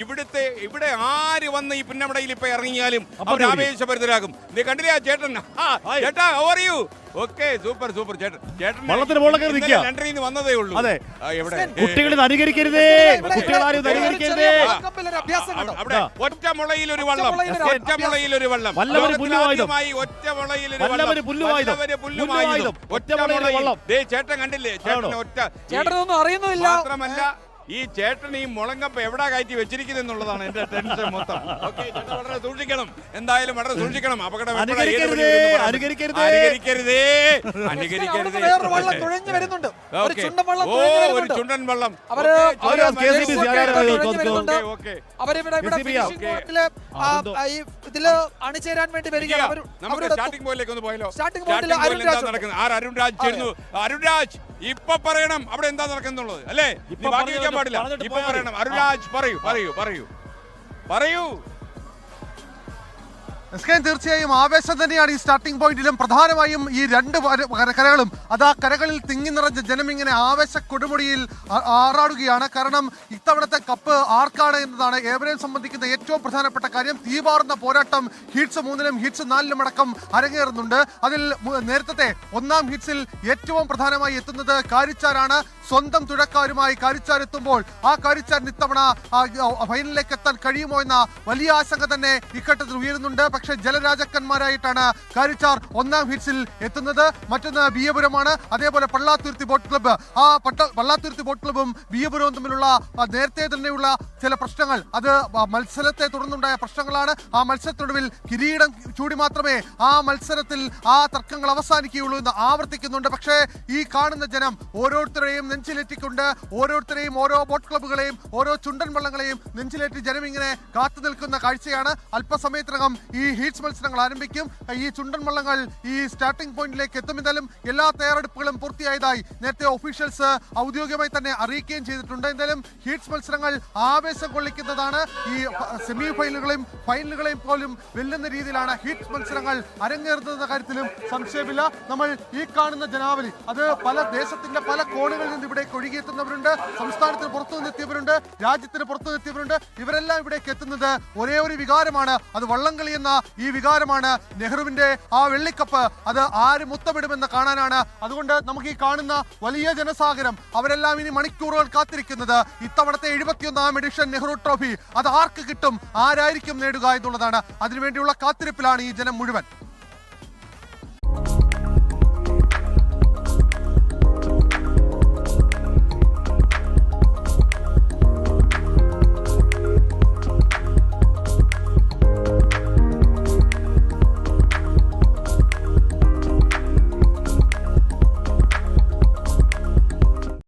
ഇവിടെ ആര് വന്ന് ഈ പുന്നമടയിൽ ഇപ്പൊ ഇറങ്ങിയാലും അവർ ആവേശഭരിതരാകും. നീ കണ്ടില്ലേ ആ ചേട്ടൻ? ചേട്ടാ how are you? Okay, super super. ചേട്ടൻ ലണ്ടനിൽ നിന്ന് വന്നതേ ഉള്ളൂ. കുട്ടികളെ അനുകരിക്കരുതേ, അവിടെ ഒറ്റ മുളയിൽ ഒരു വള്ളം, ഒറ്റ മുളയിൽ ഒരു വള്ളം, ഒറ്റ മുളയിൽ ഒറ്റ മുളയിൽ. ചേട്ടൻ കണ്ടില്ലേ? ചേട്ടൻ ഒറ്റ ചേട്ടനൊന്നും അറിയുന്നില്ല. മാത്രമല്ല ഈ ചേട്ടൻ ഈ മുളങ്കപ്പ എവിടെ കയറ്റി വെച്ചിരിക്കുന്നത് എന്നുള്ളതാണ് എന്റെ ടെൻഷൻ മൊത്തം. വളരെ സൂക്ഷിക്കണം, എന്തായാലും വളരെ സൂക്ഷിക്കണം. അപകടം അനുകരിക്കരുതേ. ഒരു ചുണ്ടൻ വള്ളം ഇതില് അണിചേരാൻ വേണ്ടി വരികയാണ്. സ്റ്റാർട്ടിംഗ് പോയിലേക്ക് ഒന്ന് പോയല്ലോ. അരുൺ രാജ് ചേരുന്നു. അരുൺ രാജ് ഇപ്പൊ പറയണം അവിടെ എന്താ നടക്കുന്നുള്ളത്, അല്ലേ? ബാക്കി വയ്ക്കാൻ പാടില്ല. ഇപ്പൊ പറയണം. അരുൺ രാജ് പറയൂ. തീർച്ചയായും ആവേശം തന്നെയാണ് ഈ സ്റ്റാർട്ടിംഗ് പോയിന്റിലും. പ്രധാനമായും ഈ രണ്ട് കരകളും ആ കരകളിൽ തിങ്ങി നിറഞ്ഞ ജനം ഇങ്ങനെ ആവേശ കൊടുമുടിയിൽ ആറാടുകയാണ്. കാരണം ഇത്തവണത്തെ കപ്പ് ആർക്കാണ് എന്നതാണ് ഏവരെയും സംബന്ധിക്കുന്ന ഏറ്റവും പ്രധാനപ്പെട്ട കാര്യം. തീവാർന്ന പോരാട്ടം ഹീറ്റ്സ് 3-ലും ഹീറ്റ്സ് 4-ലും അടക്കം അരങ്ങേറുന്നുണ്ട്. അതിൽ നേരത്തെ ഒന്നാം ഹീറ്റ്സിൽ ഏറ്റവും പ്രധാനമായി എത്തുന്നത് കാരിച്ചാരാണ്. സ്വന്തം തുഴക്കാരുമായി കാരിച്ചാർ എത്തുമ്പോൾ ആ കാരിച്ചാരിന് ഇത്തവണ ഫൈനലിലേക്ക് എത്താൻ കഴിയുമോ എന്ന വലിയ ആശങ്ക തന്നെ ഇഘട്ടത്തിൽ ഉയരുന്നുണ്ട്. പക്ഷേ ജലരാജക്കന്മാരായിട്ടാണ് കാരിച്ചാർ ഒന്നാം ഹീറ്റ്സിൽ എത്തുന്നത്. മറ്റൊന്ന് ബിയപുരമാണ്. അതേപോലെ പള്ളാത്തുരുത്തി ബോട്ട് ക്ലബ്ബ്. ആ പള്ളാത്തുരുത്തി ബോട്ട് ക്ലബ്ബും ബിയപുരവും തമ്മിലുള്ള നേരത്തെ തന്നെയുള്ള ചില പ്രശ്നങ്ങൾ, അത് മത്സരത്തെ തുടർന്നുണ്ടായ പ്രശ്നങ്ങളാണ്. ആ മത്സരത്തിനൊടുവിൽ കിരീടം ചൂടി മാത്രമേ ആ മത്സരത്തിൽ ആ തർക്കങ്ങൾ അവസാനിക്കുകയുള്ളൂ എന്ന് ആവർത്തിക്കുന്നുണ്ട്. പക്ഷേ ഈ കാണുന്ന ജനം ഓരോരുത്തരെയും നെഞ്ചിലേറ്റിക്കൊണ്ട് ഓരോരുത്തരെയും ഓരോ ബോട്ട് ക്ലബ്ബുകളെയും ഓരോ ചുണ്ടൻ വള്ളങ്ങളെയും നെഞ്ചിലേറ്റി ജനം ഇങ്ങനെ കാത്തു നിൽക്കുന്ന കാഴ്ചയാണ്. അല്പസമയത്തിനകം ഈ ഹീറ്റ്സ് മത്സരങ്ങൾ ആരംഭിക്കും. ഈ ചുണ്ടൻ വള്ളങ്ങൾ ഈ സ്റ്റാർട്ടിംഗ് പോയിന്റിലേക്ക് എത്തും. എന്തായാലും എല്ലാ തയ്യാറെടുപ്പുകളും പൂർത്തിയായതായി നേരത്തെ ഒഫീഷ്യൽസ് ഔദ്യോഗികമായി തന്നെ അറിയിക്കുകയും ചെയ്തിട്ടുണ്ട്. എന്തായാലും ഹീറ്റ്സ് മത്സരങ്ങൾ ആവേശം കൊള്ളിക്കുന്നതാണ്. ഈ സെമി ഫൈനലുകളെയും ഫൈനലുകളെയും പോലും വെല്ലുന്ന രീതിയിലാണ് ഹീറ്റ്സ് മത്സരങ്ങൾ അരങ്ങേറുന്ന കാര്യത്തിലും സംശയമില്ല. നമ്മൾ ഈ കാണുന്ന ജനാവലി അത് പല ദേശത്തിന്റെ പല കോണുകളിൽ നിന്ന് ഇവിടേക്ക് ഒഴുകിയെത്തുന്നവരുണ്ട്. സംസ്ഥാനത്തിന് പുറത്തു നിന്നെത്തിയവരുണ്ട്, രാജ്യത്തിന് പുറത്തു നിന്നെത്തിയവരുണ്ട്. ഇവരെല്ലാം ഇവിടേക്ക് എത്തുന്നത് ഒരേ ഒരു വികാരമാണ്. അത് വള്ളംകളി എന്ന ഈ വികാരമാണ്. നെഹ്റുവിന്റെ ആ വെള്ളിക്കപ്പ് അത് ആര് മുത്തമിടുമെന്ന് കാണാനാണ്. അതുകൊണ്ട് നമുക്ക് ഈ കാണുന്ന വലിയ ജനസാഗരം അവരെല്ലാം ഇനി മണിക്കൂറുകൾ കാത്തിരിക്കുന്നത് ഇത്തവണത്തെ 71ാം എഡിഷൻ നെഹ്റു ട്രോഫി അത് ആർക്ക് കിട്ടും, ആരായിരിക്കും നേടുക എന്നുള്ളതാണ്. അതിനുവേണ്ടിയുള്ള കാത്തിരിപ്പിലാണ് ഈ ജനം മുഴുവൻ.